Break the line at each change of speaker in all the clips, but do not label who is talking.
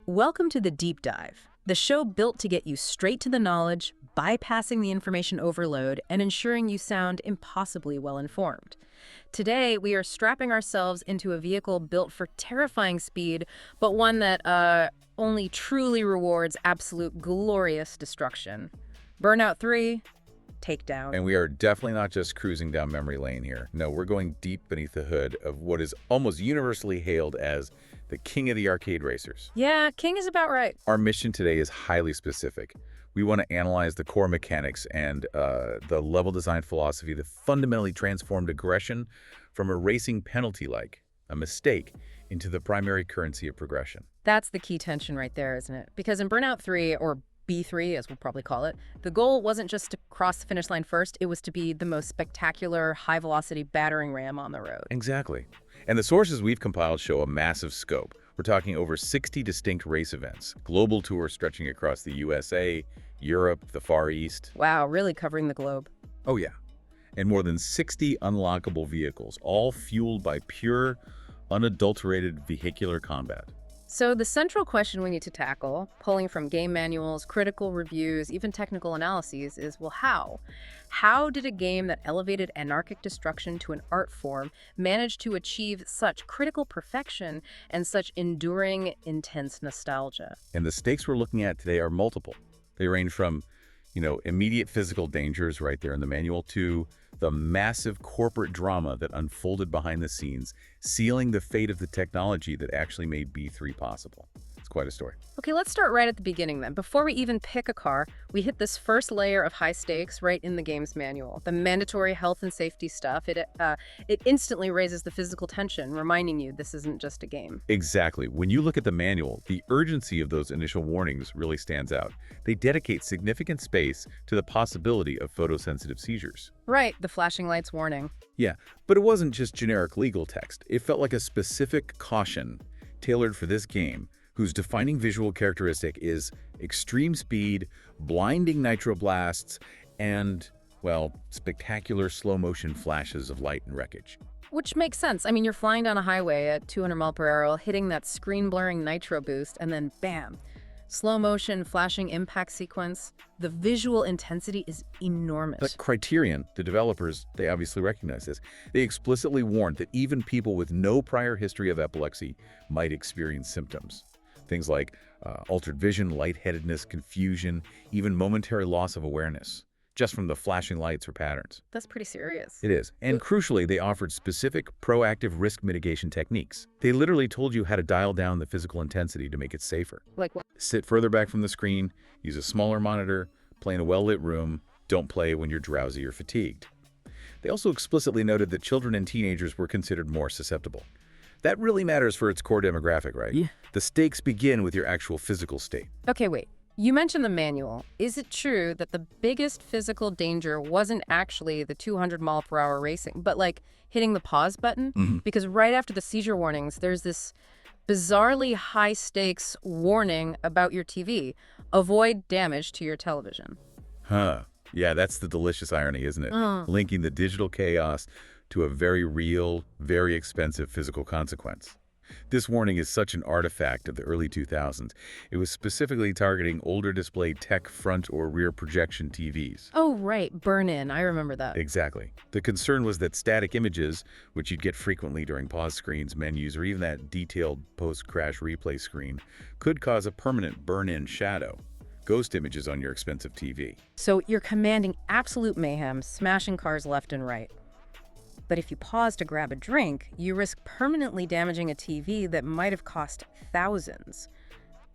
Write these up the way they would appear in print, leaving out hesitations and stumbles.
Welcome to the Deep Dive, the show built to get you straight to the knowledge, bypassing the information overload, and ensuring you sound impossibly well-informed. Today, we are strapping ourselves into a vehicle built for terrifying speed, but one that only truly rewards absolute glorious destruction. Burnout 3, Takedown.
And we are definitely not just cruising down memory lane here. No, we're going deep beneath the hood of what is almost universally hailed as the king of the arcade racers.
Yeah, king is about right.
Our mission today is highly specific. We want to analyze the core mechanics and the level design philosophy that fundamentally transformed aggression from a racing penalty-like, a mistake, into the primary currency of progression.
That's the key tension right there, isn't it? Because in Burnout 3, or B3, as we'll probably call it, the goal wasn't just to cross the finish line first, it was to be the most spectacular, high-velocity battering ram on the road.
Exactly. And the sources we've compiled show a massive scope. We're talking over 60 distinct race events, global tours stretching across the USA, Europe, the Far East.
Wow, really covering the globe.
Oh yeah. And more than 60 unlockable vehicles, all fueled by pure, unadulterated vehicular combat.
So the central question we need to tackle, pulling from game manuals, critical reviews, even technical analyses, is, well, how? How did a game that elevated anarchic destruction to an art form manage to achieve such critical perfection and such enduring, intense nostalgia?
And the stakes we're looking at today are multiple. They range from, immediate physical dangers right there in the manual to the massive corporate drama that unfolded behind the scenes, sealing the fate of the technology that actually made B3 possible. It's quite a story.
Okay, let's start right at the beginning then. Before we even pick a car, we hit this first layer of high stakes right in the game's manual. The mandatory health and safety stuff. It instantly raises the physical tension, reminding you this isn't just a game.
Exactly. When you look at the manual, the urgency of those initial warnings really stands out. They dedicate significant space to the possibility of photosensitive seizures.
Right, the flashing lights warning.
Yeah, but it wasn't just generic legal text. It felt like a specific caution tailored for this game, whose defining visual characteristic is extreme speed, blinding nitro blasts, and, well, spectacular slow-motion flashes of light and wreckage.
Which makes sense. I mean, you're flying down a highway at 200 miles per hour, hitting that screen-blurring nitro boost, and then bam! Slow-motion, flashing impact sequence. The visual intensity is enormous.
But Criterion, the developers, they obviously recognize this. They explicitly warned that even people with no prior history of epilepsy might experience symptoms. Things like altered vision, lightheadedness, confusion, even momentary loss of awareness, just from the flashing lights or patterns.
That's pretty serious.
It is. And crucially, they offered specific proactive risk mitigation techniques. They literally told you how to dial down the physical intensity to make it safer.
Like what?
Sit further back from the screen, use a smaller monitor, play in a well-lit room, don't play when you're drowsy or fatigued. They also explicitly noted that children and teenagers were considered more susceptible. That really matters for its core demographic, right?
Yeah.
The stakes begin with your actual physical state.
Okay, wait. You mentioned the manual. Is it true that the biggest physical danger wasn't actually the 200 mile per hour racing, but like hitting the pause button?
Mm-hmm.
Because right after the seizure warnings, there's this bizarrely high stakes warning about your TV. Avoid damage to your television.
Huh. Yeah, that's the delicious irony, isn't it? Linking the digital chaos to a very real, very expensive physical consequence. This warning is such an artifact of the early 2000s. It was specifically targeting older display tech front or rear projection TVs.
Oh, right. Burn-in. I remember that.
Exactly. The concern was that static images, which you'd get frequently during pause screens, menus, or even that detailed post-crash replay screen, could cause a permanent burn-in shadow. Ghost images on your expensive TV.
So you're commanding absolute mayhem, smashing cars left and right. But if you pause to grab a drink, you risk permanently damaging a TV that might have cost thousands.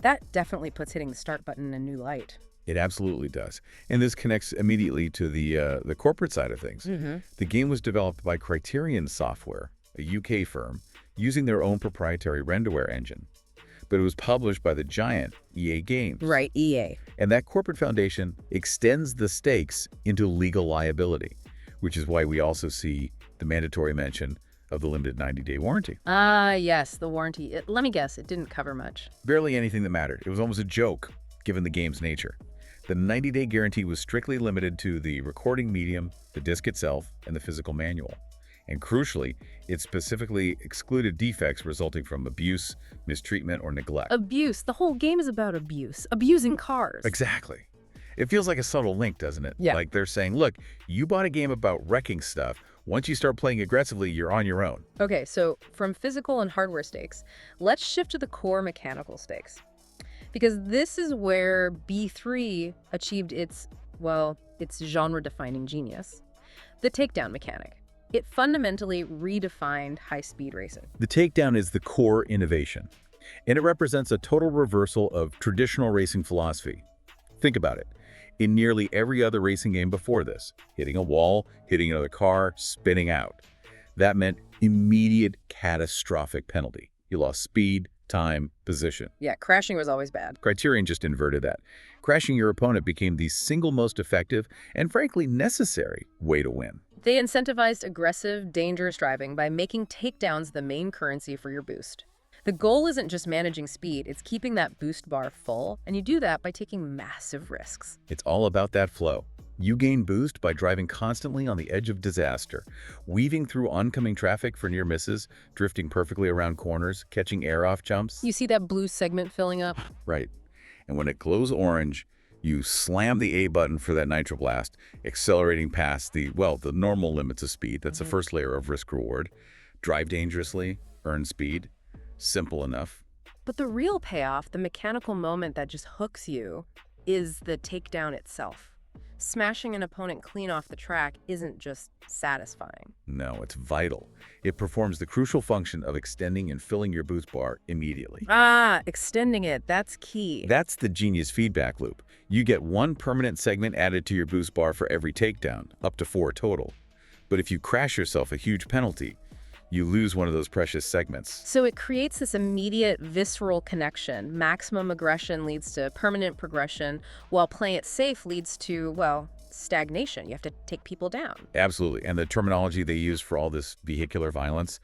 That definitely puts hitting the start button in a new light.
It absolutely does. And this connects immediately to the corporate side of things.
Mm-hmm.
The game was developed by Criterion Software, a UK firm, using their own proprietary Renderware engine. But it was published by the giant EA Games.
Right, EA.
And that corporate foundation extends the stakes into legal liability, which is why we also see the mandatory mention of the limited 90-day warranty.
Yes, the warranty. Let me guess, it didn't cover much.
Barely anything that mattered. It was almost a joke, given the game's nature. The 90-day guarantee was strictly limited to the recording medium, the disc itself, and the physical manual. And crucially, it specifically excluded defects resulting from abuse, mistreatment, or neglect.
Abuse. The whole game is about abuse. Abusing cars.
Exactly. It feels like a subtle link, doesn't it?
Yeah.
Like they're saying, look, you bought a game about wrecking stuff. Once you start playing aggressively, you're on your own.
Okay, so from physical and hardware stakes, let's shift to the core mechanical stakes. Because this is where B3 achieved its genre-defining genius. The takedown mechanic. It fundamentally redefined high-speed racing.
The takedown is the core innovation, and it represents a total reversal of traditional racing philosophy. Think about it. In nearly every other racing game before this, hitting a wall, hitting another car, spinning out. That meant immediate catastrophic penalty. You lost speed, time, position.
Yeah, crashing was always bad.
Criterion just inverted that. Crashing your opponent became the single most effective and frankly necessary way to win.
They incentivized aggressive, dangerous driving by making takedowns the main currency for your boost. The goal isn't just managing speed, it's keeping that boost bar full, and you do that by taking massive risks.
It's all about that flow. You gain boost by driving constantly on the edge of disaster, weaving through oncoming traffic for near misses, drifting perfectly around corners, catching air off jumps.
You see that blue segment filling up?
Right. And when it glows orange, you slam the A button for that nitro blast, accelerating past the normal limits of speed. That's the first layer of risk reward. Drive dangerously, earn speed. Simple enough.
But the real payoff, the mechanical moment that just hooks you, is the takedown itself. Smashing an opponent clean off the track isn't just satisfying.
No, it's vital. It performs the crucial function of extending and filling your boost bar immediately.
Extending it, that's key.
That's the genius feedback loop. You get one permanent segment added to your boost bar for every takedown, up to 4 total. But if you crash yourself, a huge penalty, you lose one of those precious segments.
So it creates this immediate visceral connection. Maximum aggression leads to permanent progression, while playing it safe leads to, stagnation. You have to take people down.
Absolutely. And the terminology they use for all this vehicular violence,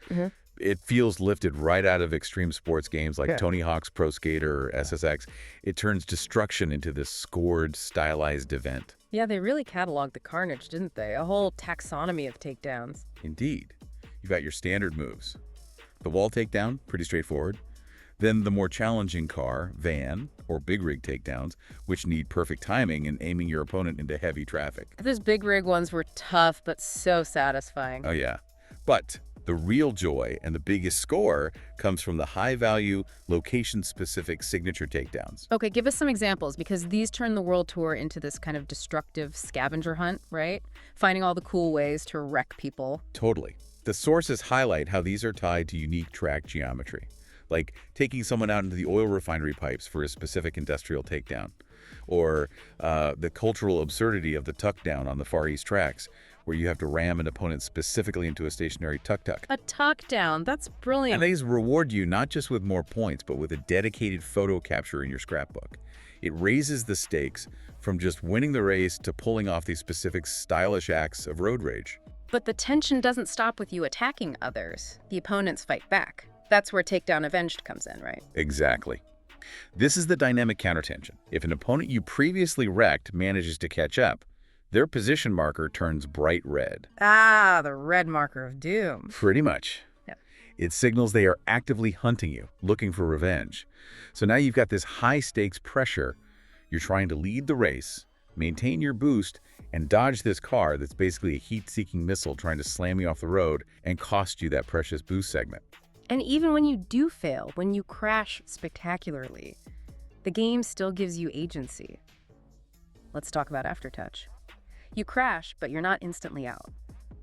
it feels lifted right out of extreme sports games like Tony Hawk's Pro Skater or SSX. It turns destruction into this scored, stylized event.
Yeah, they really cataloged the carnage, didn't they? A whole taxonomy of takedowns.
Indeed. You've got your standard moves. The wall takedown, pretty straightforward. Then the more challenging car, van, or big rig takedowns, which need perfect timing and aiming your opponent into heavy traffic.
Those big rig ones were tough, but so satisfying.
Oh yeah. But the real joy and the biggest score comes from the high-value, location-specific signature takedowns.
Okay, give us some examples, because these turn the World Tour into this kind of destructive scavenger hunt, right? Finding all the cool ways to wreck people.
Totally. The sources highlight how these are tied to unique track geometry, like taking someone out into the oil refinery pipes for a specific industrial takedown, or the cultural absurdity of the tuck-down on the Far East tracks, where you have to ram an opponent specifically into a stationary tuk-tuk.
A tuck-down, that's brilliant.
And these reward you not just with more points, but with a dedicated photo capture in your scrapbook. It raises the stakes from just winning the race to pulling off these specific stylish acts of road rage.
But the tension doesn't stop with you attacking others. The opponents fight back. That's where Takedown Avenged comes in, right?
Exactly. This is the dynamic countertension. If an opponent you previously wrecked manages to catch up, their position marker turns bright red.
The red marker of doom.
Pretty much.
Yeah.
It signals they are actively hunting you, looking for revenge. So now you've got this high-stakes pressure. You're trying to lead the race, maintain your boost, and dodge this car that's basically a heat-seeking missile trying to slam you off the road and cost you that precious boost segment.
And even when you do fail, when you crash spectacularly, the game still gives you agency. Let's talk about Aftertouch. You crash, but you're not instantly out.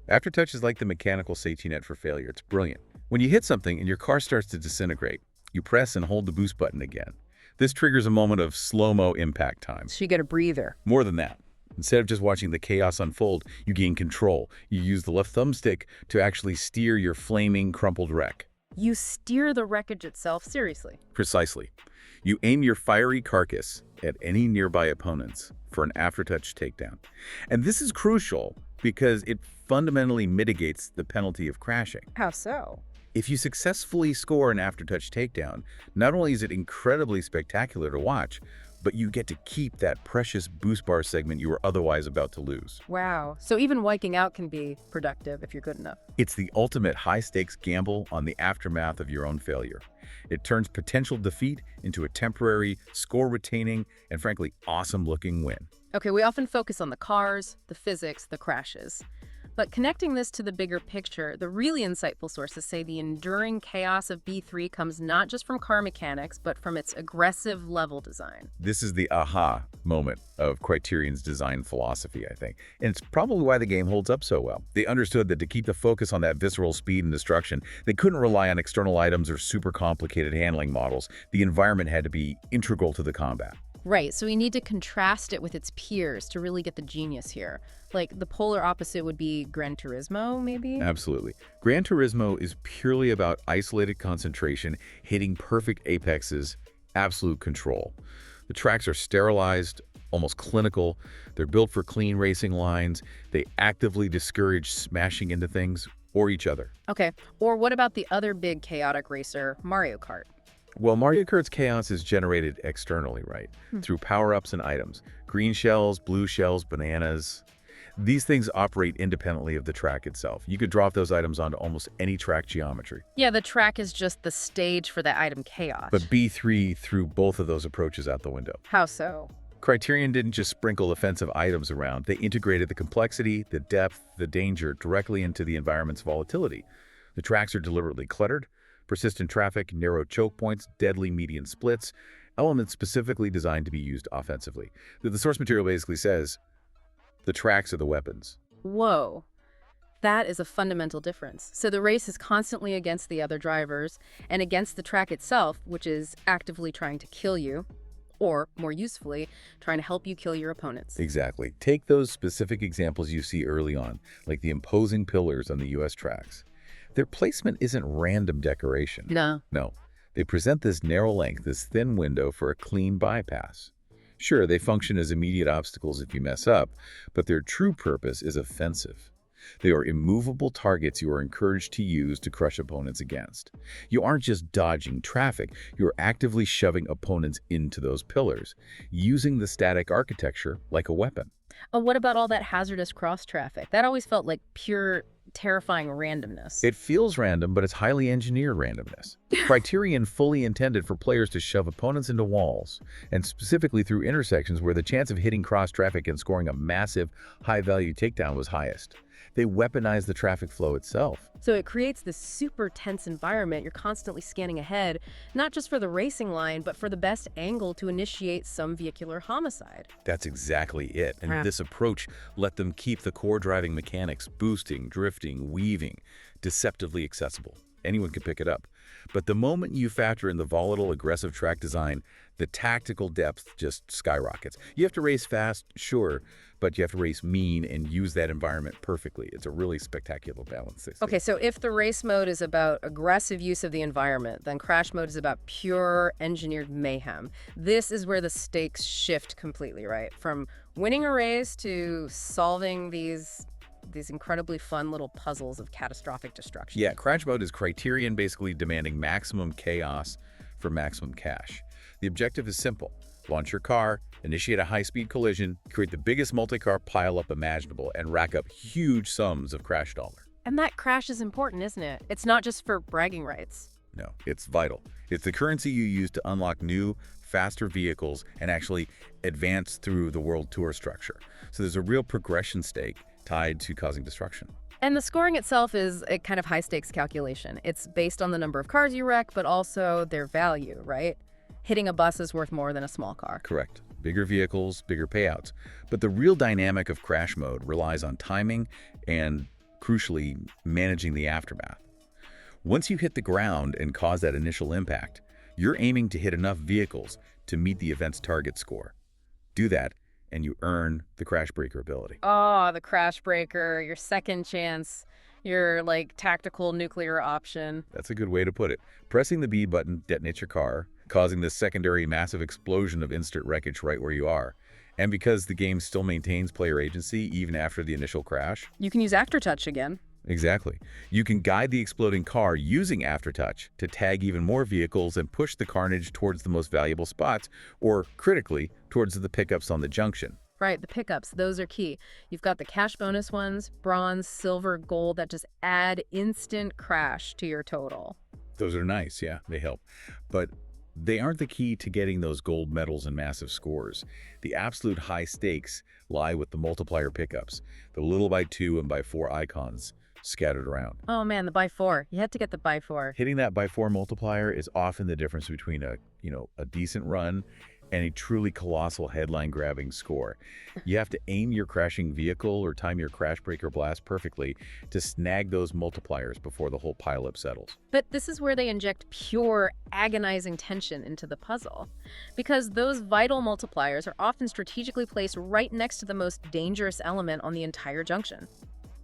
Aftertouch is like the mechanical safety net for failure. It's brilliant. When you hit something and your car starts to disintegrate, you press and hold the boost button again. This triggers a moment of slow-mo impact time.
So you get a breather.
More than that. Instead of just watching the chaos unfold, you gain control. You use the left thumbstick to actually steer your flaming, crumpled wreck.
You steer the wreckage itself, seriously.
Precisely. You aim your fiery carcass at any nearby opponents for an Aftertouch takedown. And this is crucial because it fundamentally mitigates the penalty of crashing.
How so?
If you successfully score an Aftertouch takedown, not only is it incredibly spectacular to watch, but you get to keep that precious boost bar segment you were otherwise about to lose.
Wow. So even wiking out can be productive if you're good enough.
It's the ultimate high-stakes gamble on the aftermath of your own failure. It turns potential defeat into a temporary, score-retaining, and frankly, awesome-looking win.
Okay, we often focus on the cars, the physics, the crashes. But connecting this to the bigger picture, the really insightful sources say the enduring chaos of B3 comes not just from car mechanics, but from its aggressive level design.
This is the aha moment of Criterion's design philosophy, I think. And it's probably why the game holds up so well. They understood that to keep the focus on that visceral speed and destruction, they couldn't rely on external items or super complicated handling models. The environment had to be integral to the combat.
Right, so we need to contrast it with its peers to really get the genius here. Like, the polar opposite would be Gran Turismo, maybe?
Absolutely. Gran Turismo is purely about isolated concentration, hitting perfect apexes, absolute control. The tracks are sterilized, almost clinical. They're built for clean racing lines. They actively discourage smashing into things or each other.
Okay, or what about the other big chaotic racer, Mario Kart?
Well, Mario Kart's chaos is generated externally, right? Through power-ups and items. Green shells, blue shells, bananas. These things operate independently of the track itself. You could drop those items onto almost any track geometry.
Yeah, the track is just the stage for the item chaos.
But B3 threw both of those approaches out the window.
How so?
Criterion didn't just sprinkle offensive items around. They integrated the complexity, the depth, the danger directly into the environment's volatility. The tracks are deliberately cluttered. Persistent traffic, narrow choke points, deadly median splits, elements specifically designed to be used offensively. The source material basically says, the tracks are the weapons.
Whoa. That is a fundamental difference. So the race is constantly against the other drivers and against the track itself, which is actively trying to kill you, or, more usefully, trying to help you kill your opponents.
Exactly. Take those specific examples you see early on, like the imposing pillars on the U.S. tracks. Their placement isn't random decoration.
No.
No. They present this narrow length, this thin window for a clean bypass. Sure, they function as immediate obstacles if you mess up, but their true purpose is offensive. They are immovable targets you are encouraged to use to crush opponents against. You aren't just dodging traffic, you're actively shoving opponents into those pillars, using the static architecture like a weapon.
Oh, what about all that hazardous cross traffic? That always felt like pure, terrifying randomness.
It feels random, but it's highly engineered randomness. Criterion fully intended for players to shove opponents into walls, and specifically through intersections where the chance of hitting cross traffic and scoring a massive, high-value takedown was highest. They weaponized the traffic flow itself.
So it creates this super tense environment. You're constantly scanning ahead, not just for the racing line, but for the best angle to initiate some vehicular homicide.
That's exactly it. And this approach let them keep the core driving mechanics, boosting, drifting, weaving, deceptively accessible. Anyone can pick it up. But the moment you factor in the volatile, aggressive track design, the tactical depth just skyrockets. You have to race fast, sure, but you have to race mean and use that environment perfectly. It's a really spectacular balance.
Okay, so if the race mode is about aggressive use of the environment, then crash mode is about pure engineered mayhem. This is where the stakes shift completely, right? From winning a race to solving these incredibly fun little puzzles of catastrophic destruction.
Yeah, crash mode is Criterion basically demanding maximum chaos for maximum cash. The objective is simple. Launch your car, initiate a high-speed collision, create the biggest multi-car pileup imaginable, and rack up huge sums of crash dollar.
And that crash is important, isn't it? It's not just for bragging rights.
No, it's vital. It's the currency you use to unlock new, faster vehicles and actually advance through the world tour structure. So there's a real progression stake tied to causing destruction.
And the scoring itself is a kind of high-stakes calculation. It's based on the number of cars you wreck, but also their value, right? Hitting a bus is worth more than a small car.
Correct. Bigger vehicles, bigger payouts. But the real dynamic of crash mode relies on timing and, crucially, managing the aftermath. Once you hit the ground and cause that initial impact, you're aiming to hit enough vehicles to meet the event's target score. Do that, and you earn the crash breaker ability.
Oh, the crash breaker, your second chance, your, tactical nuclear option.
That's a good way to put it. Pressing the B button detonates your car, causing this secondary massive explosion of instant wreckage right where you are. And because the game still maintains player agency even after the initial crash.
You can use Aftertouch again.
Exactly. You can guide the exploding car using Aftertouch to tag even more vehicles and push the carnage towards the most valuable spots, or, critically, towards the pickups on the junction.
Right, the pickups, those are key. You've got the cash bonus ones, bronze, silver, gold, that just add instant crash to your total.
Those are nice, yeah, they help. But they aren't the key to getting those gold medals and massive scores. The absolute high stakes lie with the multiplier pickups, the little by 2 and by 4 icons scattered around.
Oh man, the by 4. You had to get the by 4.
Hitting that by 4 multiplier is often the difference between a decent run and a truly colossal headline-grabbing score. You have to aim your crashing vehicle or time your Crashbreaker blast perfectly to snag those multipliers before the whole pileup settles.
But this is where they inject pure, agonizing tension into the puzzle. Because those vital multipliers are often strategically placed right next to the most dangerous element on the entire junction,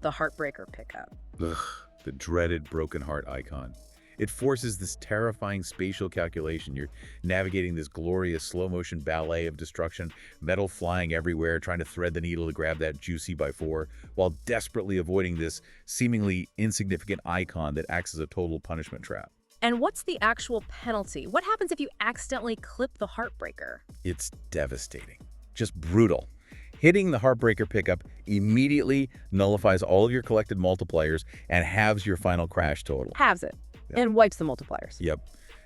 the Heartbreaker pickup.
Ugh, the dreaded broken heart icon. It forces this terrifying spatial calculation. You're navigating this glorious slow-motion ballet of destruction, metal flying everywhere, trying to thread the needle to grab that juicy by 4, while desperately avoiding this seemingly insignificant icon that acts as a total punishment trap.
And what's the actual penalty? What happens if you accidentally clip the Heartbreaker?
It's devastating. Just brutal. Hitting the Heartbreaker pickup immediately nullifies all of your collected multipliers and halves your final crash total.
Halves it. And wipes the multipliers.
Yep.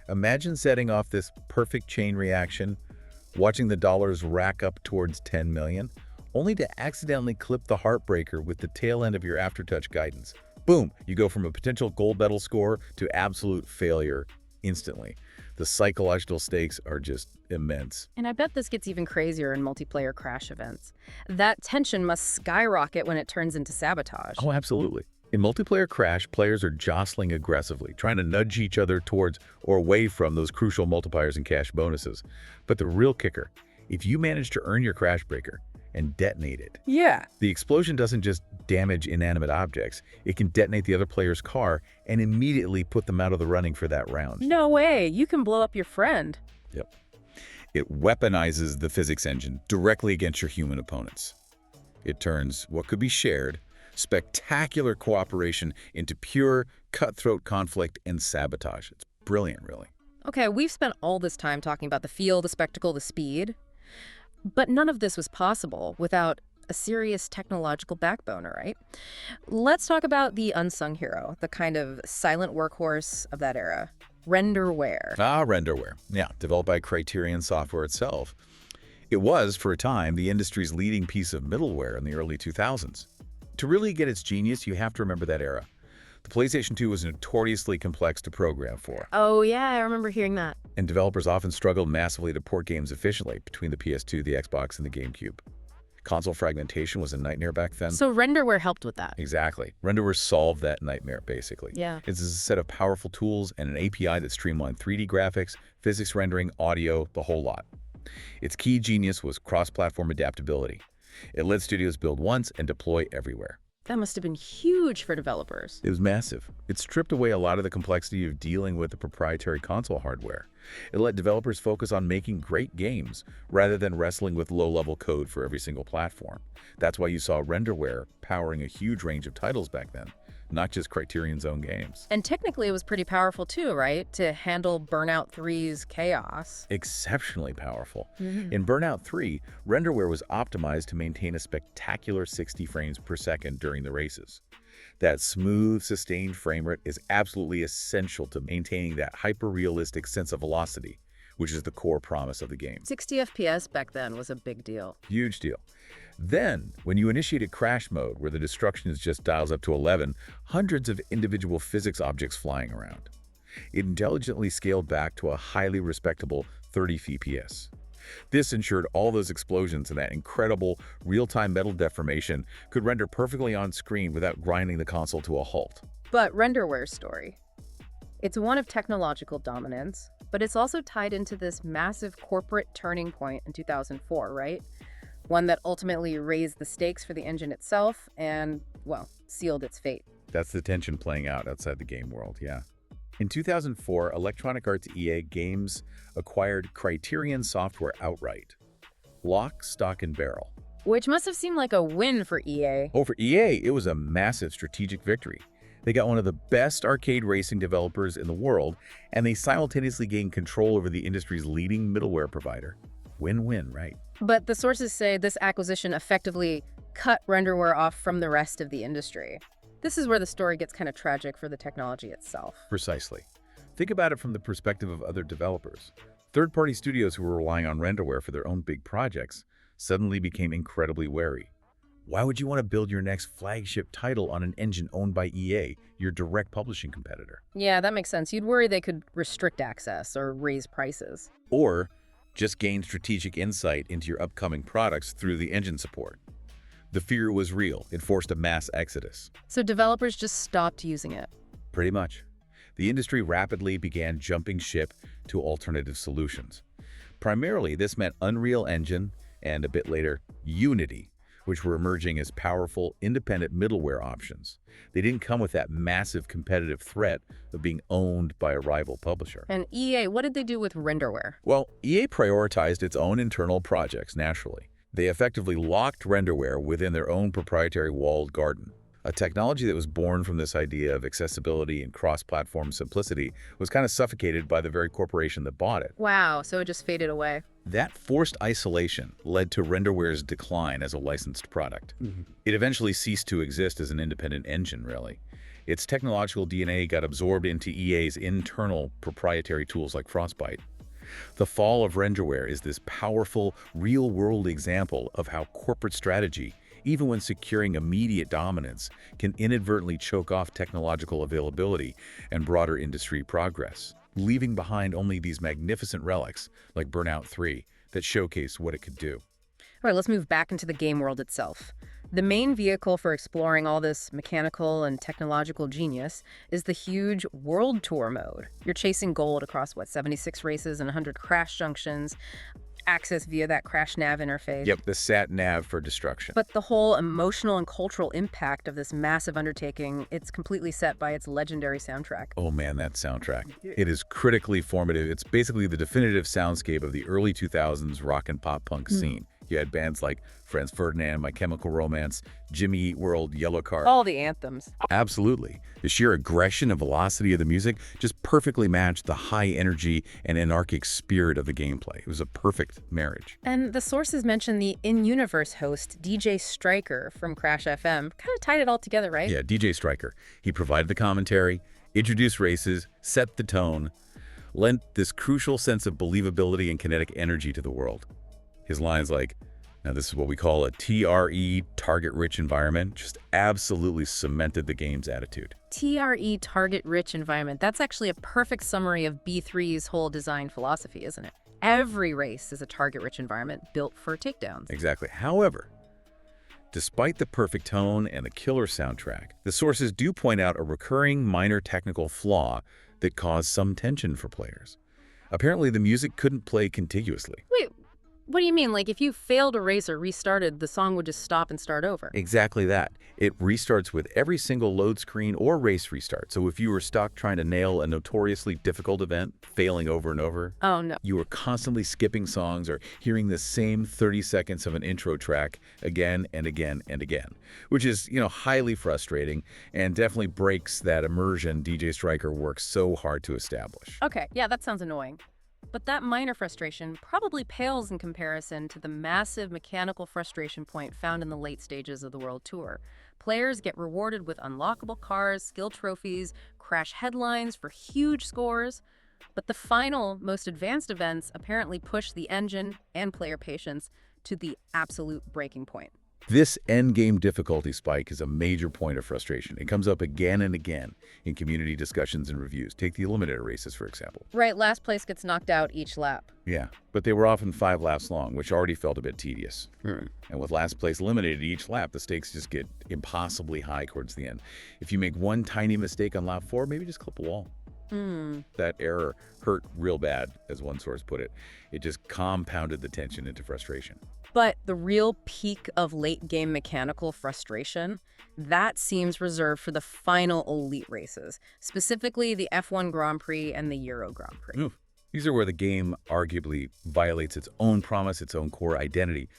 Imagine setting off this perfect chain reaction, watching the dollars rack up towards 10 million, only to accidentally clip the Heartbreaker with the tail end of your Aftertouch guidance. Boom! You go from a potential gold medal score to absolute failure instantly. The psychological stakes are just immense.
And I bet this gets even crazier in multiplayer crash events. That tension must skyrocket when it turns into sabotage.
Oh, absolutely. In multiplayer crash, players are jostling aggressively, trying to nudge each other towards or away from those crucial multipliers and cash bonuses. But the real kicker, if you manage to earn your Crashbreaker and detonate it, the explosion doesn't just damage inanimate objects, it can detonate the other player's car and immediately put them out of the running for that round.
No way, you can blow up your friend.
Yep. It weaponizes the physics engine directly against your human opponents. It turns what could be shared, spectacular cooperation into pure, cutthroat conflict and sabotage. It's brilliant, really.
Okay, we've spent all this time talking about the feel, the spectacle, the speed. But none of this was possible without a serious technological backbone, right? Let's talk about the unsung hero, the kind of silent workhorse of that era, Renderware.
Renderware. Yeah, developed by Criterion Software itself. It was, for a time, the industry's leading piece of middleware in the early 2000s. To really get its genius, you have to remember that era. The PlayStation 2 was notoriously complex to program for.
Oh yeah, I remember hearing that.
And developers often struggled massively to port games efficiently between the PS2, the Xbox, and the GameCube. Console fragmentation was a nightmare back then.
So Renderware helped with that.
Exactly. Renderware solved that nightmare, basically.
Yeah.
It's a set of powerful tools and an API that streamlined 3D graphics, physics rendering, audio, the whole lot. Its key genius was cross-platform adaptability. It let studios build once and deploy everywhere.
That must have been huge for developers.
It was massive. It stripped away a lot of the complexity of dealing with the proprietary console hardware. It let developers focus on making great games rather than wrestling with low-level code for every single platform. That's why you saw Renderware powering a huge range of titles back then, not just Criterion's own games.
And technically it was pretty powerful too, right? To handle Burnout 3's chaos.
Exceptionally powerful. In Burnout 3, Renderware was optimized to maintain a spectacular 60 frames per second during the races. That smooth, sustained frame rate is absolutely essential to maintaining that hyper-realistic sense of velocity, which is the core promise of the game.
60 FPS back then was a big deal.
Huge deal. Then, when you initiated crash mode, where the destruction is just dials up to 11, hundreds of individual physics objects flying around. It intelligently scaled back to a highly respectable 30 FPS. This ensured all those explosions and that incredible real-time metal deformation could render perfectly on screen without grinding the console to a halt.
But Renderware's story. It's one of technological dominance, but it's also tied into this massive corporate turning point in 2004, right? One that ultimately raised the stakes for the engine itself and, well, sealed its fate.
That's the tension playing out outside the game world, yeah. In 2004, Electronic Arts EA Games acquired Criterion Software outright. Lock, stock, and barrel.
Which must have seemed like a win for EA.
Oh, for EA, it was a massive strategic victory. They got one of the best arcade racing developers in the world, and they simultaneously gained control over the industry's leading middleware provider. Win-win, right?
But the sources say this acquisition effectively cut Renderware off from the rest of the industry. This is where the story gets kind of tragic for the technology itself.
Precisely. Think about it from the perspective of other developers. Third-party studios who were relying on Renderware for their own big projects suddenly became incredibly wary. Why would you want to build your next flagship title on an engine owned by EA, your direct publishing competitor?
Yeah, that makes sense. You'd worry they could restrict access or raise prices.
Or just gain strategic insight into your upcoming products through the engine support. The fear was real. It forced a mass exodus.
So developers just stopped using it.
Pretty much. The industry rapidly began jumping ship to alternative solutions. Primarily, this meant Unreal Engine and, a bit later, Unity, which were emerging as powerful, independent middleware options. They didn't come with that massive competitive threat of being owned by a rival publisher.
And EA, what did they do with Renderware?
Well, EA prioritized its own internal projects, naturally. They effectively locked Renderware within their own proprietary walled garden. A technology that was born from this idea of accessibility and cross-platform simplicity was kind of suffocated by the very corporation that bought it.
Wow, so it just faded away.
That forced isolation led to Renderware's decline as a licensed product. It eventually ceased to exist as an independent engine, really. Its technological DNA got absorbed into EA's internal proprietary tools like Frostbite. The fall of Renderware is this powerful, real-world example of how corporate strategy, even when securing immediate dominance, can inadvertently choke off technological availability and broader industry progress, leaving behind only these magnificent relics like Burnout 3 that showcase what it could do.
All right, let's move back into the game world itself. The main vehicle for exploring all this mechanical and technological genius is the huge World Tour mode. You're chasing gold across, 76 races and 100 crash junctions, access via that crash nav interface.
Yep, the sat nav for destruction.
But the whole emotional and cultural impact of this massive undertaking, it's completely set by its legendary soundtrack.
Oh man, that soundtrack. It is critically formative. It's basically the definitive soundscape of the early 2000s rock and pop punk scene. You had bands like Franz Ferdinand, My Chemical Romance, Jimmy Eat World, Yellow Card.
All the anthems.
Absolutely. The sheer aggression and velocity of the music just perfectly matched the high energy and anarchic spirit of the gameplay. It was a perfect marriage.
And the sources mention the in-universe host, DJ Stryker from Crash FM. Kind of tied it all together, right?
Yeah, DJ Stryker. He provided the commentary, introduced races, set the tone, lent this crucial sense of believability and kinetic energy to the world. His lines like, now this is what we call a TRE, target-rich environment, just absolutely cemented the game's attitude.
TRE, target-rich environment. That's actually a perfect summary of B3's whole design philosophy, isn't it? Every race is a target-rich environment built for takedowns.
Exactly. However, despite the perfect tone and the killer soundtrack, the sources do point out a recurring minor technical flaw that caused some tension for players. Apparently, the music couldn't play contiguously.
Wait, what do you mean? Like if you failed a race or restarted, the song would just stop and start over?
Exactly that. It restarts with every single load screen or race restart. So if you were stuck trying to nail a notoriously difficult event, failing over and over,
Oh, no.
you were constantly skipping songs or hearing the same 30 seconds of an intro track again and again and again, which is, highly frustrating and definitely breaks that immersion DJ Stryker works so hard to establish.
Okay, yeah, that sounds annoying. But that minor frustration probably pales in comparison to the massive mechanical frustration point found in the late stages of the World Tour. Players get rewarded with unlockable cars, skill trophies, crash headlines for huge scores. But the final, most advanced events apparently push the engine and player patience to the absolute breaking point.
This endgame difficulty spike is a major point of frustration. It comes up again and again in community discussions and reviews. Take the eliminator races, for example.
Right, last place gets knocked out each lap.
Yeah, but they were often 5 laps long, which already felt a bit tedious. And with last place eliminated each lap, the stakes just get impossibly high towards the end. If you make one tiny mistake on lap 4, maybe just clip a wall. That error hurt real bad, as one source put it. It just compounded the tension into frustration.
But the real peak of late-game mechanical frustration, that seems reserved for the final elite races, specifically the F1 Grand Prix and the Euro Grand Prix.
These are where the game arguably violates its own promise, its own core identity.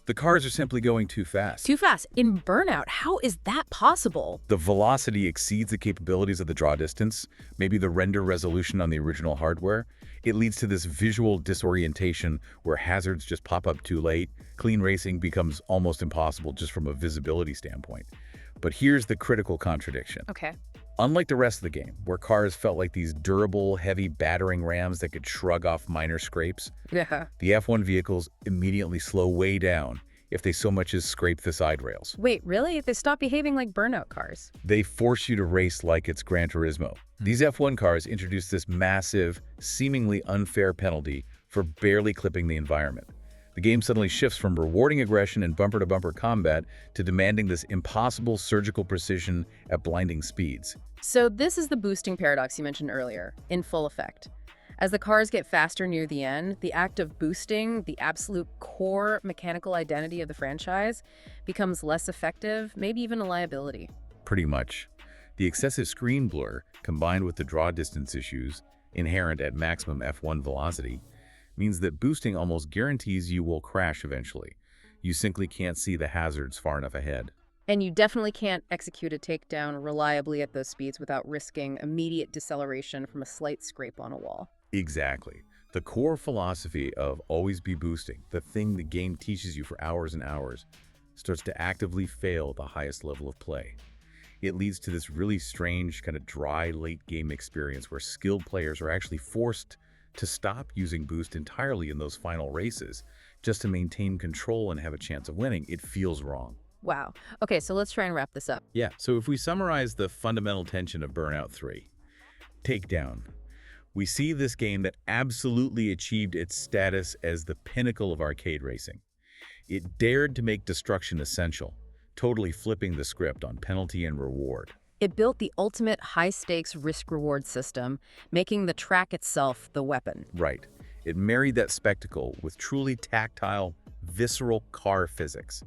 The cars are simply going too fast.
Too fast. In Burnout, how is that possible?
The velocity exceeds the capabilities of the draw distance, maybe the render resolution on the original hardware. It leads to this visual disorientation where hazards just pop up too late. Clean racing becomes almost impossible just from a visibility standpoint. But here's the critical contradiction.
Okay.
Unlike the rest of the game, where cars felt like these durable, heavy battering rams that could shrug off minor scrapes,
Yeah.
the F1 vehicles immediately slow way down if they so much as scrape the side rails.
Wait, really? They stop behaving like Burnout cars?
They force you to race like it's Gran Turismo. These F1 cars introduce this massive, seemingly unfair penalty for barely clipping the environment. The game suddenly shifts from rewarding aggression and bumper-to-bumper combat to demanding this impossible surgical precision at blinding speeds.
So this is the boosting paradox you mentioned earlier, in full effect. As the cars get faster near the end, the act of boosting, the absolute core mechanical identity of the franchise, becomes less effective, maybe even a liability.
Pretty much. The excessive screen blur, combined with the draw distance issues inherent at maximum F1 velocity, means that boosting almost guarantees you will crash eventually. You simply can't see the hazards far enough ahead.
And you definitely can't execute a takedown reliably at those speeds without risking immediate deceleration from a slight scrape on a wall.
Exactly. The core philosophy of always be boosting, the thing the game teaches you for hours and hours, starts to actively fail the highest level of play. It leads to this really strange, kind of dry late game experience where skilled players are actually forced to stop using boost entirely in those final races just to maintain control and have a chance of winning. It feels wrong.
Wow. Okay, so let's try and wrap this up.
Yeah, so if we summarize the fundamental tension of Burnout 3, Takedown, we see this game that absolutely achieved its status as the pinnacle of arcade racing. It dared to make destruction essential, totally flipping the script on penalty and reward.
It built the ultimate high-stakes risk-reward system, making the track itself the weapon.
Right. It married that spectacle with truly tactile, visceral car physics.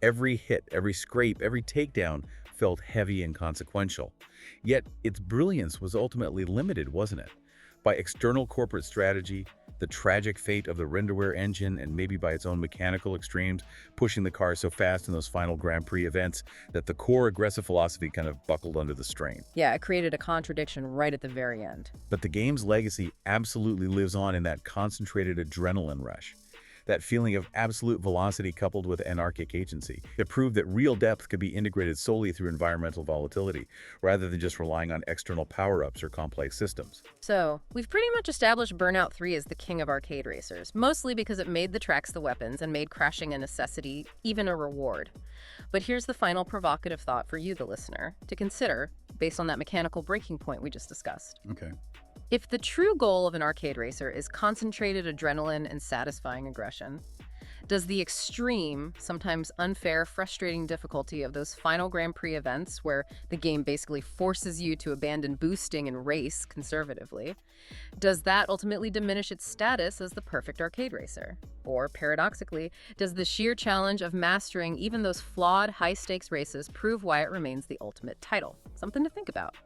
Every hit, every scrape, every takedown felt heavy and consequential. Yet its brilliance was ultimately limited, wasn't it? By external corporate strategy, the tragic fate of the Renderware engine, and maybe by its own mechanical extremes, pushing the car so fast in those final Grand Prix events that the core aggressive philosophy kind of buckled under the strain.
Yeah, it created a contradiction right at the very end.
But the game's legacy absolutely lives on in that concentrated adrenaline rush. That feeling of absolute velocity coupled with anarchic agency. It proved that real depth could be integrated solely through environmental volatility, rather than just relying on external power-ups or complex systems.
So, we've pretty much established Burnout 3 as the king of arcade racers, mostly because it made the tracks the weapons and made crashing a necessity, even a reward. But here's the final provocative thought for you, the listener, to consider based on that mechanical breaking point we just discussed.
Okay.
If the true goal of an arcade racer is concentrated adrenaline and satisfying aggression, does the extreme, sometimes unfair, frustrating difficulty of those final Grand Prix events where the game basically forces you to abandon boosting and race conservatively, does that ultimately diminish its status as the perfect arcade racer? Or, paradoxically, does the sheer challenge of mastering even those flawed, high-stakes races prove why it remains the ultimate title? Something to think about.